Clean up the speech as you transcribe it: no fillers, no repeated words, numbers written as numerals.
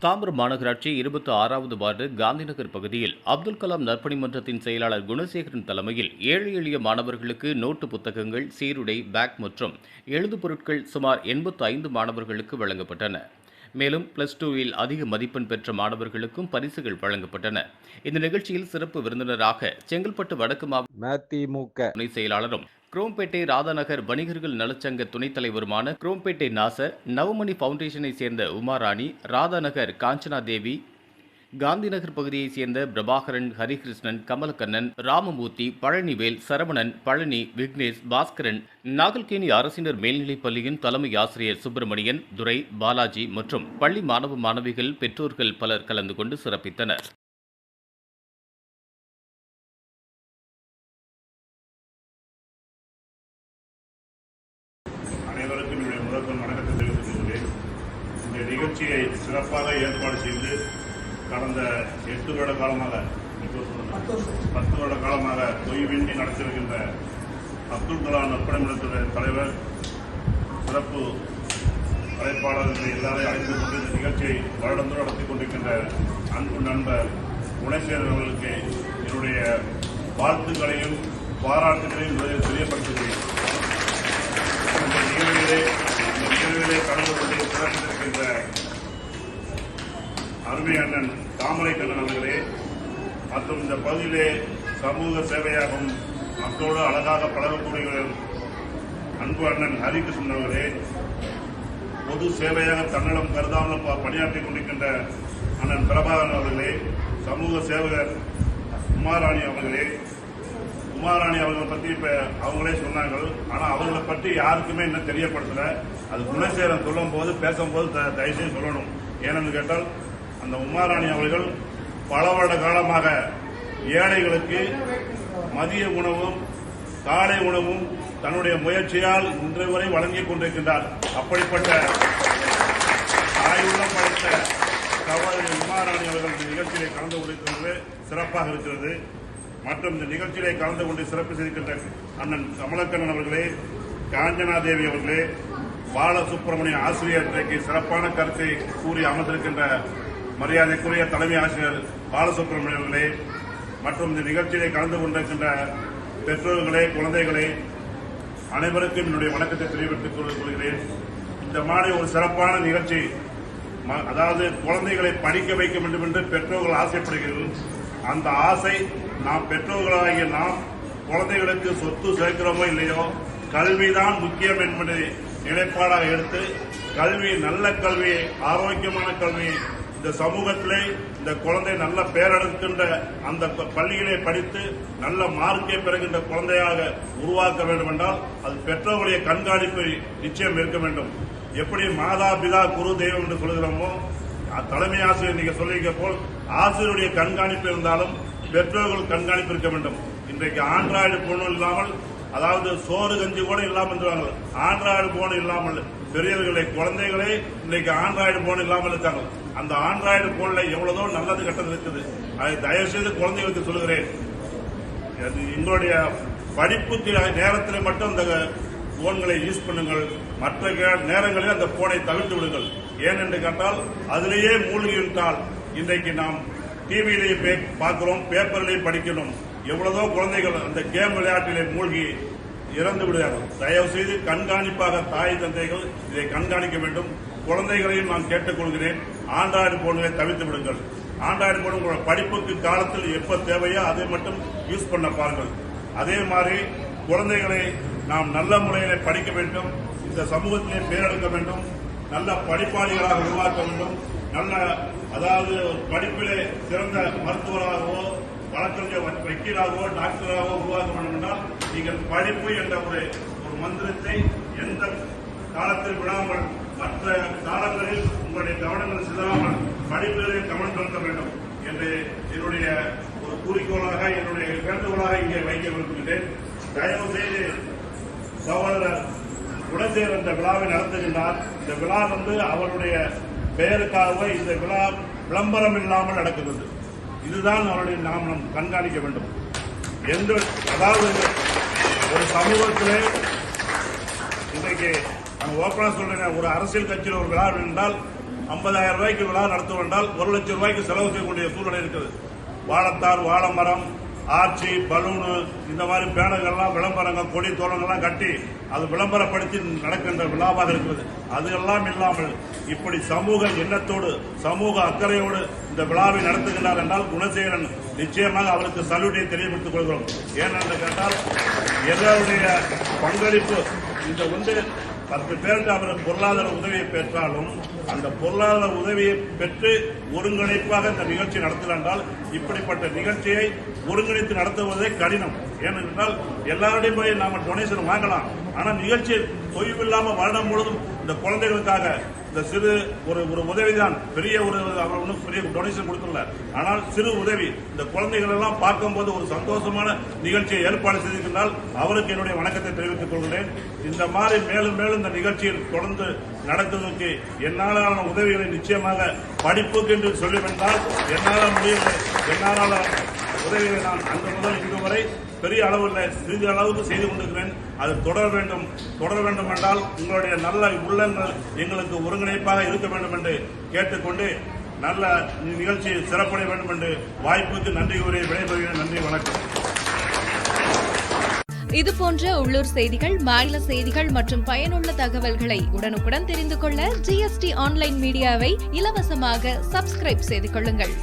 தாம்பரம் மாநகராட்சி 26வது வார்டு காந்திநகர் பகுதியில் அப்துல் கலாம் நற்பணி மன்றத்தின் செயலாளர் குணசேகரன் தலைமையில் ஏழை எளிய மாணவர்களுக்கு நோட்டு புத்தகங்கள், சீருடை, பேக் மற்றும் எழுது பொருட்கள் சுமார் 85 மாணவர்களுக்கு வழங்கப்பட்டன. மேலும் பிளஸ் 2வில் அதிக மதிப்பெண் பெற்ற மாணவர்களுக்கும் பரிசுகள் வழங்கப்பட்டன. இந்த நிகழ்ச்சியில் சிறப்பு விருந்தினராக செங்கல்பட்டு வடக்கு மாவட்ட துணை செயலாளரும் குரோம்பேட்டை ராதாநகர் வணிகர்கள் நலச்சங்க துணைத் தலைவருமான குரோம்பேட்டை நாசர், நவமணி பவுண்டேஷனை சேர்ந்த உமாராணி, ராதாநகர் காஞ்சனா தேவி, காந்திநகர் பகுதியைச் சேர்ந்த பிரபாகரன், ஹரிகிருஷ்ணன், கமலக்கண்ணன், ராமமூர்த்தி, பழனிவேல், சரவணன், பழனி, விக்னேஷ், பாஸ்கரன், நாகல்கேணி அரசினர் மேல்நிலைப் பள்ளியின் தலைமை ஆசிரியர் சுப்பிரமணியன், துரை, பாலாஜி மற்றும் பள்ளி மாணவ மாணவிகள், பெற்றோர்கள் பலர் கலந்து கொண்டு சிறப்பித்தனர். அனைவருக்கும் என்னுடைய முதற்கண் வணக்கத்தை தெரிவித்துக் கொள்கிறேன். இந்த நிகழ்ச்சியை சிறப்பாக ஏற்பாடு செய்து கடந்த 8 வருட காலமாக 10 வருட காலமாக தொய்வின்றி நடத்திருக்கின்ற அப்துல் கலாம் நற்பணி மன்றத்துடைய தலைவர், சிறப்பு அழைப்பாளர்கள் எல்லாரையும் அழைத்து கொண்டு இந்த நிகழ்ச்சியை வருடந்தோடு நடத்திக் கொண்டிருக்கின்ற அன்பு நண்பர் குணசேகரன் அவர்களுக்கு என்னுடைய வாழ்த்துக்களையும் பாராட்டுகளையும் தெரியப்படுத்துகிறேன். இந்த நிகழ்விலே கலந்து கொண்டு சிறப்பித்திருக்கின்ற அருமை அண்ணன் தாமரை கண்ணன் அவர்களே மற்றும் இந்த பகுதியிலே சமூக சேவையாகவும் மக்களோடு அழகாக பழகக்கூடிய அன்பு அண்ணன் ஹரிகிருஷ்ணன் அவர்களே, பொது சேவையாக தன்னலம் கருதாமல் பணியாற்றிக் கொண்டிருக்கின்ற அண்ணன் பிரபாகரன் அவர்களே, சமூக சேவகர் உமாராணி அவர்களே, உமாராணி அவர்களை பற்றி இப்ப அவங்களே சொன்னாங்க. ஆனா அவர்களை பற்றி யாருக்குமே இன்னும் தெரியப்படுத்தல. அது குணசேகரன் சொல்லும் போது பேசும்போது தயவுசெய்து சொல்லணும். ஏனென்று கேட்டால் அந்த உமாராணி அவர்கள் பல வருட காலமாக ஏழைகளுக்கு மதிய உணவும் காலை உணவும் தன்னுடைய முயற்சியால் இன்று வரை வழங்கிக் கொண்டிருக்கின்றார். அப்படிப்பட்ட தாயுள்ளம் படைத்த சகோதரி உமாராணி அவர்கள் இந்த நிகழ்ச்சியை கலந்து கொண்டிருக்கிறது சிறப்பாக இருக்கிறது. மற்றும் இந்த நிகழ்ச்சியிலே கலந்து கொண்டு சிறப்பு செய்திருக்கின்ற அண்ணன் கமலக்கண்ணன் அவர்களே, காஞ்சனா தேவி அவர்களே, பாலசுப்ரமணிய ஆசிரியர் இன்றைக்கு சிறப்பான கருத்தை கூறி அமர்ந்திருக்கின்ற மரியாதைக்குரிய தலைமை ஆசிரியர் பாலசுப்ரமணியம் அவர்களே, மற்றும் இந்த நிகழ்ச்சியிலே கலந்து கொண்டிருக்கின்ற பெற்றோர்களே, குழந்தைகளே, அனைவருக்கும் என்னுடைய வணக்கத்தை தெரிவித்துக் கொள்கிறேன். இந்த மாதிரி ஒரு சிறப்பான நிகழ்ச்சி, அதாவது குழந்தைகளை படிக்க வைக்க வேண்டும் என்று பெற்றோர்கள் ஆசைப்படுகிறீர்கள். அந்த ஆசை நாம் பெற்றோர்களாகிய நாம் குழந்தைகளுக்கு சொத்து சேர்க்கிறோமோ இல்லையோ, கல்விதான் முக்கியம் என்பதை நிலைப்பாடாக எடுத்து கல்வி, நல்ல கல்வி, ஆரோக்கியமான கல்வி இந்த சமூகத்திலே இந்த குழந்தை நல்ல பேரெடுக்கின்ற அந்த பள்ளியிலே படித்து நல்ல மார்க்கை பெறுகின்ற குழந்தையாக உருவாக்க வேண்டும் என்றால் அது பெற்றோருடைய கண்காணிப்பு நிச்சயம் இருக்க வேண்டும். எப்படி மாதா பிதா குரு தெய்வம் என்று சொல்கிறோமோ, தலைமை ஆசிரியர் நீங்க சொல்லிக்க போல் ஆசிரியருடைய கண்காணிப்பு இருந்தாலும் பெற்றோர்கள் கண்காணிப்பு இருக்க வேண்டும். இன்றைக்கு ஆண்ட்ராய்டு போன் இல்லாமல், அதாவது சோறு கஞ்சி கூட இல்லாமல் இருக்காங்க. ஆண்ட்ராய்டு போன் இல்லாமல் பெரியவர்களை, குழந்தைகளே இன்றைக்கு ஆண்ட்ராய்டு போன் இல்லாமல் இருக்காங்க. அந்த ஆண்ட்ராய்டு போன்ல எவ்வளவோ நல்லது கெட்டது இருக்குது. அதை தயவு செய்து குழந்தைகளுக்கு சொல்லுகிறேன், எங்களுடைய படிப்புக்கு நேரத்தில் மட்டும் அந்த போன்களை யூஸ் பண்ணுங்கள். மற்ற நேரங்களில் அந்த போனை தவிர்த்து விடுங்கள். ஏனென்று கேட்டால் அதிலேயே மூழ்கிவிட்டால் இன்றைக்கு நாம் டிவியிலேயே பார்க்கிறோம், பேப்பரிலேயே படிக்கணும். எவ்வளவோ குழந்தைகள் அந்த கேம் விளையாட்டிலே மூழ்கி இறந்து விடுகிறார்கள். தயவு செய்து கண்காணிப்பாக தாய் தந்தைகள் இதை கண்காணிக்க வேண்டும். குழந்தைகளையும் நான் கேட்டுக்கொள்கிறேன், ஆண்ட்ராய்டு போன்களை தவிர்த்து விடுங்கள். ஆண்ட்ராய்டு போன் உங்களோட படிப்புக்கு காலத்தில் எப்ப தேவையோ அதை மட்டும் யூஸ் பண்ண பாருங்கள். அதே மாதிரி குழந்தைகளை நாம் நல்ல முறையில் படிக்க வேண்டும். இந்த சமூகத்திலே பேரெடுக்க வேண்டும். நல்ல படிப்பாளிகளாக உருவாக்க வேண்டும். நல்ல, அதாவது படிப்பிலே சிறந்த மருத்துவராகவோ, வழக்கறிஞர் வக்கீலாகவோ, டாக்டராகவோ உருவாக்க வேண்டும் என்றால் நீங்கள் படிப்பு என்ற ஒரு மந்திரத்தை எந்த காலத்தில் விடாமல், மற்ற காலங்களில் உங்களுடைய கவனங்கள் சிதறாமல் படிப்பிலே கவனம் செலுத்த வேண்டும் என்று என்னுடைய ஒரு குறிக்கோளாக, என்னுடைய வேண்டுகோளாக இங்கே வைக்க விரும்புகிறேன். தயவு செய்து சகோதரர் குணசேகரன் இந்த விழாவை நடத்துகின்றார். இந்த விழா அவருடைய பெயருக்காகவே இந்த விழா விளம்பரம் இல்லாமல் நடக்கிறது. இதுதான் அவருடைய நாம் கண்காணிக்க வேண்டும். அதாவது ஒரு சமூகத்திலே இன்றைக்கு நான் ஓப்பனாக சொல்றேன், ஒரு அரசியல் கட்சியில் ஒரு விழா என்றால் 50,000 ரூபாய்க்கு விழா நடத்துவோம் என்றால் 1 லட்சம் ரூபாய்க்கு செலவு செய்யக்கூடிய சூழ்நிலை இருக்குது. வாழைத்தார், வாழைமரம், ஆர்ச்சி, பலூனு, இந்த மாதிரி பேனர்கள்லாம், விளம்பரங்கள், கொடி தோரணங்கள்லாம் கட்டி அது விளம்பரப்படுத்தி நடக்கின்ற விழாவாக இருக்கிறது. அது எல்லாம் இல்லாமல் இப்படி சமூக எண்ணத்தோடு, சமூக அக்கறையோடு இந்த விழாவை நடத்துகின்றார் என்றால் குணசேகரன் நிச்சயமாக அவருக்கு சல்யூட்டை தெரியப்படுத்திக் கொள்கிறோம். ஏனென்று கேட்டால் எல்லோருடைய பங்களிப்பு இந்த 10 பேருக்கு அவர் பொருளாதார உதவியை பெற்றாலும் அந்த பொருளாதார உதவியை பெற்று ஒருங்கிணைப்பாக இந்த நிகழ்ச்சி நடத்தலால் இப்படிப்பட்ட நிகழ்ச்சியை ஒருங்கிணைத்து நடத்துவதே கடினம். ஏனென்றால் எல்லாருடையும் போய் நாம டொனேஷன் வாங்கலாம், ஆனால் நிகழ்ச்சி தொய்வில்லாம வருடம் முழுவதும் இந்த குழந்தைகளுக்காக இந்த சிறு ஒரு உதவிதான். பெரிய அவர் ஒன்றும் பெரிய டொனேஷன் கொடுத்துள்ள, ஆனால் சிறு உதவி இந்த குழந்தைகள் எல்லாம் பார்க்கும்போது ஒரு சந்தோஷமான நிகழ்ச்சியை ஏற்பாடு செய்திருந்தால் அவருக்கு என்னுடைய வணக்கத்தை தெரிவித்துக் கொள்கிறேன். இந்த மாதிரி மேலும் மேலும் இந்த நிகழ்ச்சியில் தொடர்ந்து நடத்துவதற்கு என்னாலான உதவிகளை நிச்சயமாக படிப்புக்கு என்று சொல்லிவந்தால் என்னால் முடியவில்லை. என்னால் உதவிகளை நான் அன்று முதல் இன்று வரை பெரிய அளவில் சிறிது அளவுக்கு செய்து கொண்டிருக்கிறேன். அது தொடர வேண்டும் என்றால் உங்களுடைய நல்ல உள்ளங்கள் எங்களுக்கு ஒருங்கிணைப்பாக இருக்க வேண்டும் என்று கேட்டுக்கொண்டு நல்ல நிகழ்ச்சி சிறப்படைய வேண்டும் என்று வாய்ப்புக்கு நன்றி கூறி விடைபெறுகிறேன். நன்றி, வணக்கம். இதுபோன்ற உள்ளூர் செய்திகள், மாநில செய்திகள் மற்றும் பயனுள்ள தகவல்களை உடனுக்குடன் தெரிந்து கொள்ள GST ஆன்லைன் மீடியாவை இலவசமாக சப்ஸ்கிரைப் செய்து கொள்ளுங்கள்.